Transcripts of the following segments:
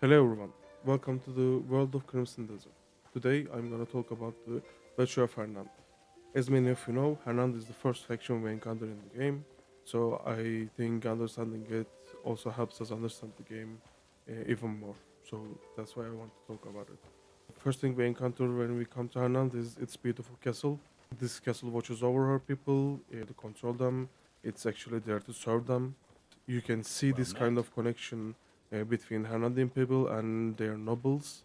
Hello everyone, welcome to the world of Crimson Desert. Today I'm gonna talk about the Duchy of Hernand. As many of you know, Hernand is the first faction we encounter in the game, so I think understanding it also helps us understand the game even more. So that's why I want to talk about it. First thing we encounter when we come to Hernand is its beautiful castle. This castle watches over her people, to control them. It's actually there to serve them. You can see Well this kind met. of connection between Hernandian people and their nobles.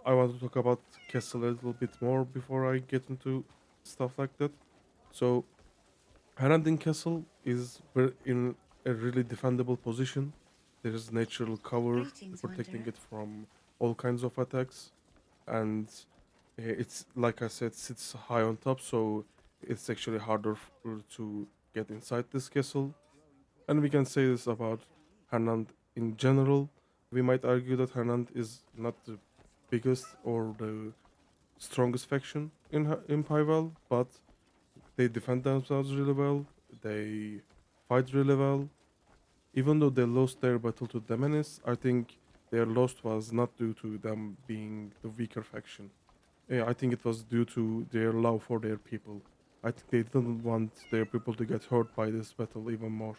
I want to talk about castle a little bit more before I get into stuff like that. So Hernandian castle is in a really defendable position. There is natural cover Greetings, protecting Wanderer. it from all kinds of attacks, and it's like I said, sits high on top, so it's actually harder to get inside this castle. And we can say this about Hernand in general. We might argue that Hernand is not the biggest or the strongest faction in Pyval, but they defend themselves really well. They fight really well. Even though they lost their battle to Demonis, I think their loss was not due to them being the weaker faction. Yeah, I think it was due to their love for their people. I think they didn't want their people to get hurt by this battle even more.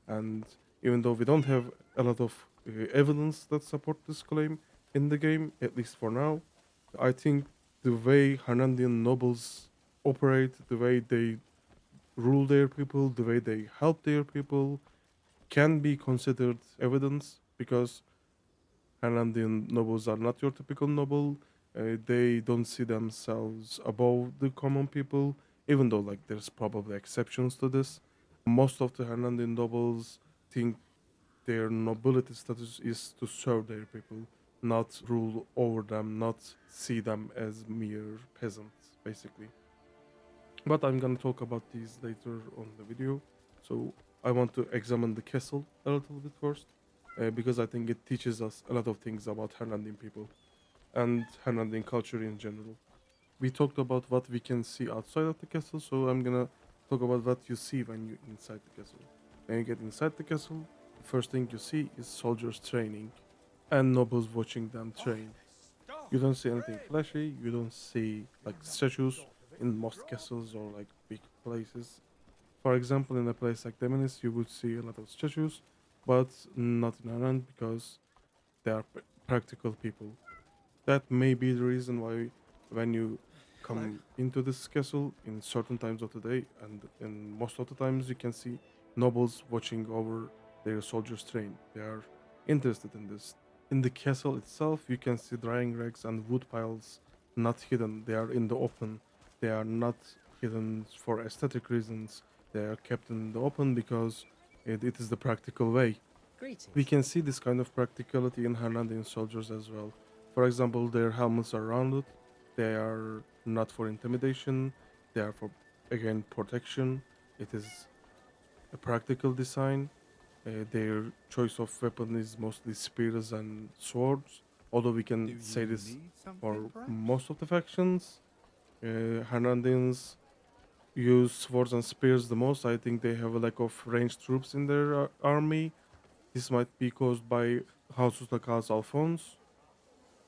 And even though we don't have a lot of evidence that support this claim in the game, at least for now, I think the way Hernandian nobles operate, the way they rule their people, the way they help their people, can be considered evidence because Hernandian nobles are not your typical noble. They don't see themselves above the common people, even though like there's probably exceptions to this. Most of the Hernandian nobles think their nobility status is to serve their people, not rule over them, not see them as mere peasants, basically. But I'm gonna talk about these later on the video. So I want to examine the castle a little bit first, because I think it teaches us a lot of things about Hernandian people and Hernandian culture in general. We talked about what we can see outside of the castle, so I'm gonna talk about what you see when you inside the castle. When you get inside the castle, the first thing you see is soldiers training and nobles watching them train. You don't see anything flashy. You don't see like statues in most castles or like big places. For example, in a place like Demonis, you would see a lot of statues, but not in Ireland because they are practical people. That may be the reason why when you Hello. come into this castle in certain times of the day, and in most of the times you can see nobles watching over their soldiers train. They are interested in this. In the castle itself, you can see drying racks and wood piles not hidden. They are in the open. They are not hidden for aesthetic reasons. They are kept in the open because it is the practical way. We Greetings. can see this kind of practicality in Hernandian soldiers as well. For example, their helmets are rounded. They are not for intimidation. They are for, again, protection. It is a practical design. Their choice of weapon is mostly spears and swords. Although we Do can say you this need something, for perhaps? most of the factions, Hernandians use swords and spears the most. I think they have a lack of ranged troops in their army. This might be caused by House Utakas Alphonse,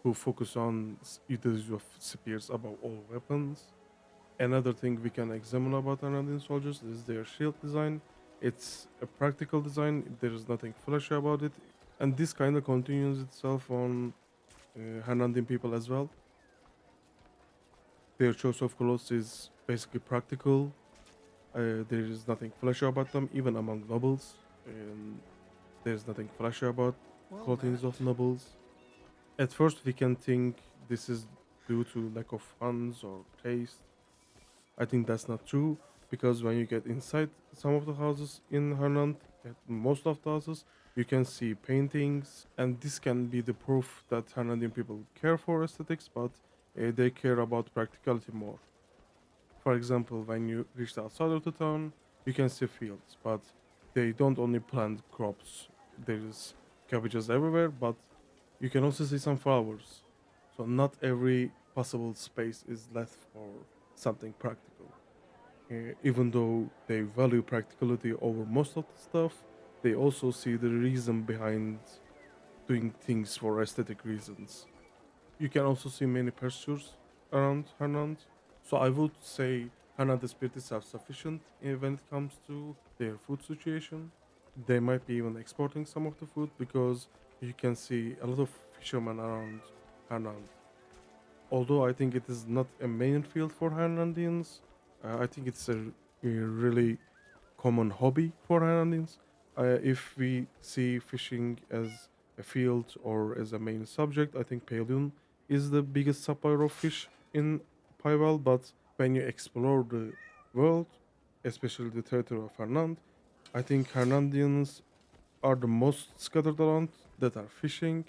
who focus on use of spears above all weapons. Another thing we can examine about Hernandin soldiers is their shield design. It's a practical design, there is nothing flashy about it, and this kind of continues itself on Hernandin people as well. Their choice of clothes is basically practical. There is nothing flashy about them, even among nobles. There's nothing flashy about Well clothings met. of nobles. At first, we can think this is due to lack of funds or taste. I think that's not true because when you get inside some of the houses in Hernand, at most of the houses, you can see paintings, and this can be the proof that Hernandian people care for aesthetics, but they care about practicality more. For example, when you reach the outside of the town, you can see fields, but they don't only plant crops. There's cabbages everywhere, but you can also see some flowers. So not every possible space is left for something practical. Even though they value practicality over most of the stuff, they also see the reason behind doing things for aesthetic reasons. You can also see many pastures around Hernand. So I would say Hernand is pretty self-sufficient when it comes to their food situation. They might be even exporting some of the food because you can see a lot of fishermen around Hernand. Although I think it is not a main field for Hernandians, I think it's a really common hobby for Hernandians. If we see fishing as a field or as a main subject, I think Paleon is the biggest supplier of fish in Paival. But when you explore the world, especially the territory of Hernand, I think Hernandians are the most scattered around that are fishing.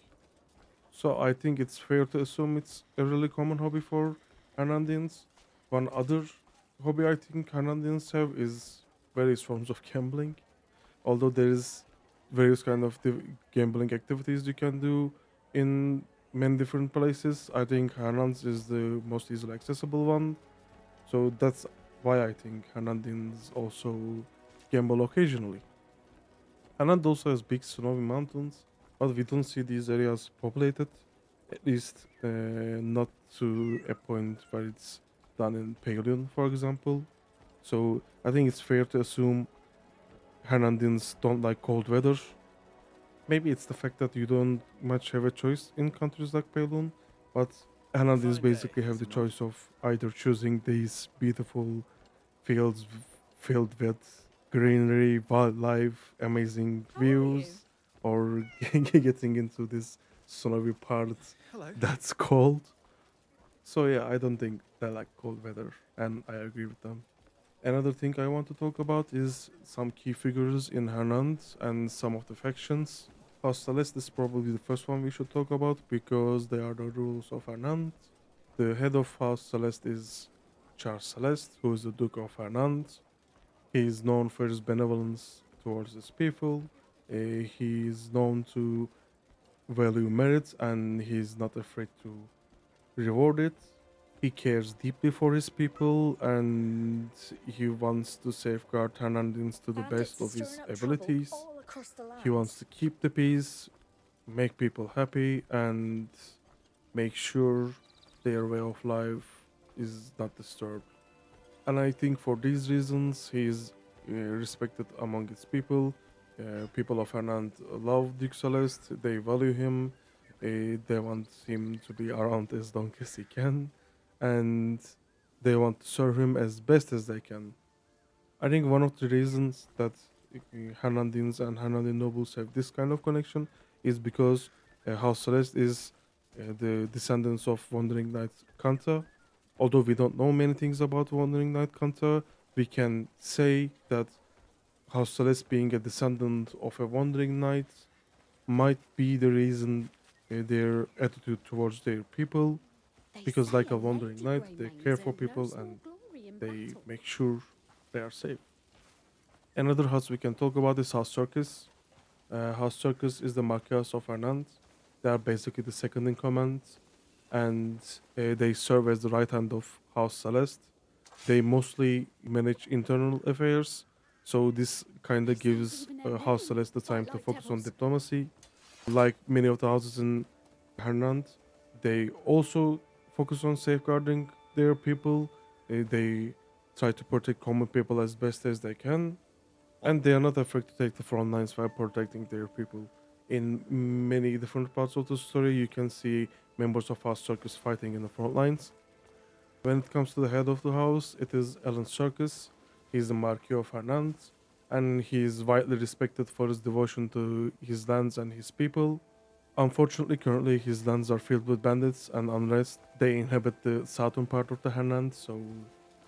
So I think it's fair to assume it's a really common hobby for Hernandians. One other hobby I think Hernandians have is various forms of gambling. Although there is various kind of gambling activities you can do in many different places, I think Hernands is the most easily accessible one. So that's why I think Hernandians also gamble occasionally. Hernand also has big snowy mountains, but we don't see these areas populated, at least not to a point where it's done in Paleon, for example. So I think it's fair to assume Hernandins don't like cold weather. Maybe it's the fact that you don't much have a choice in countries like Paleon, but Hernandins Fine day, basically have is the it not? choice of either choosing these beautiful fields filled with greenery, wildlife, amazing How are you? views, or getting into this snowy part Hello. that's cold. So yeah, I don't think they like cold weather, and I agree with them. Another thing I want to talk about is some key figures in Hernand and some of the factions. House Celeste is probably the first one we should talk about because they are the rulers of Hernand. The head of House Celeste is Charles Celeste, who is the Duke of Hernand. He is known for his benevolence towards his people. He is known to value merit and he is not afraid to reward it. He cares deeply for his people and he wants to safeguard Hernandins to the best Bandits of stirring his up trouble abilities. all across the He wants lands. to keep the peace, make people happy, and make sure their way of life is not disturbed. And I think for these reasons, he is respected among its people. People of Hernand love Duke Celeste, they value him, they want him to be around as long as he can, and they want to serve him as best as they can. I think one of the reasons that Hernandins and Hernandin nobles have this kind of connection is because House Celeste is the descendants of Wandering Knight Kanta. Although we don't know many things about Wandering Knight Kanta, we can say that House Celeste, being a descendant of a Wandering Knight, might be the reason their attitude towards their people. They Because, say like a a Wandering Lady Knight, they care Greymane's for earned no people small and glory in they battle. make sure they are safe. Another house we can talk about is House Circus. House Circus is the Marquess of Hernand. They are basically the second in command, and they serve as the right hand of House Celeste. They mostly manage internal affairs, so this kind They of shan't gives even their House women Celeste the time fight to like focus on devils. diplomacy. Like many of the houses in Hernand, they also focus on safeguarding their people. They try to protect common people as best as they can, and they are not afraid to take the front lines while protecting their people. In many different parts of the story, you can see members of House Circus fighting in the front lines. When it comes to the head of the house, it is Alan Circus. He's the Marquis of Hernand, and he is widely respected for his devotion to his lands and his people. Unfortunately, currently his lands are filled with bandits and unrest. They inhabit the southern part of the Hernand, so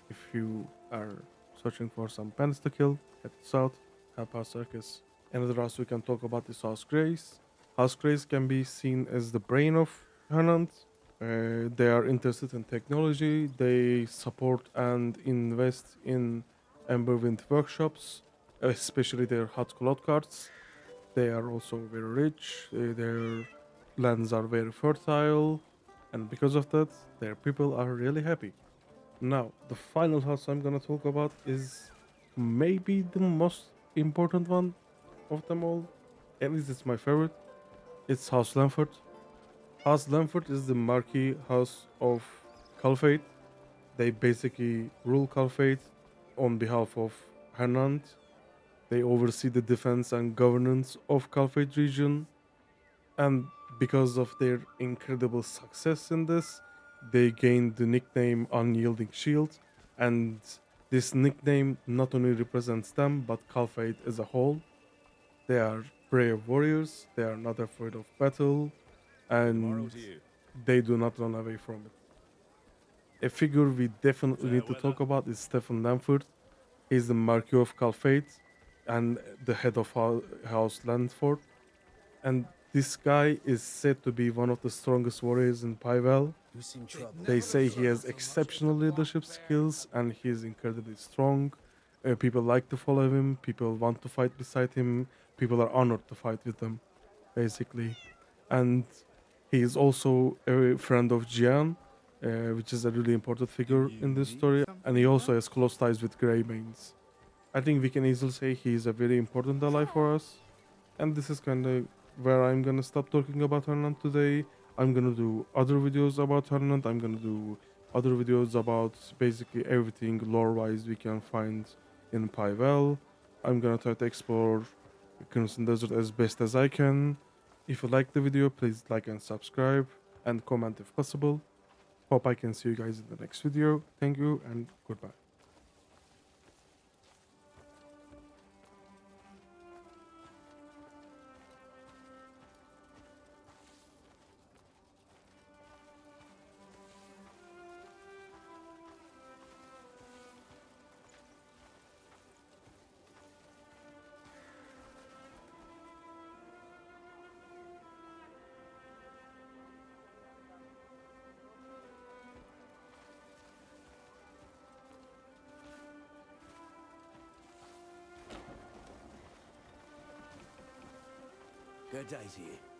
if you are searching for some bandits to kill, head south, help our circus. Another house we can talk about is House Grace. House Grace can be seen as the brain of Hernand. They are interested in technology. They support and invest in Emberwind workshops, especially their hot cloth carts. They are also very rich, their lands are very fertile, and because of that, their people are really happy. Now, the final house I'm gonna talk about is maybe the most important one of them all. At least it's my favorite. It's House Lanford. House Lanford is the Marquis House of Caliphate. They basically rule Caliphate on behalf of Hernand. They oversee the defense and governance of Caliphate region, and because of their incredible success in this, they gained the nickname Unyielding Shield. And this nickname not only represents them but Caliphate as a whole. They are brave warriors, they are not afraid of battle, Good morrow and to you. they do not run away from it. A figure we definitely Fair need to weather. talk about is Stefan Lamford. He's the Marquis of Caliphate and the head of House Landford. And this guy is said to be one of the strongest warriors in Pyvel. You seem troubled. They say he has exceptional leadership skills and he is incredibly strong. People like to follow him, people want to fight beside him, people are honored to fight with him, basically. And he is also a friend of Jian, which is a really important Do figure you in this need story. And he something, also has Hunt? close ties with Greymanes. I think we can easily say he is a very important ally for us. And this is kind of where I'm gonna stop talking about Hernand today. I'm gonna do other videos about Hernand. I'm gonna do other videos about basically everything lore-wise we can find in Pyvel. I'm gonna try to explore Crimson Desert as best as I can. If you like the video, please like and subscribe and comment if possible. Hope I can see you guys in the next video. Thank you and goodbye. Good day to you.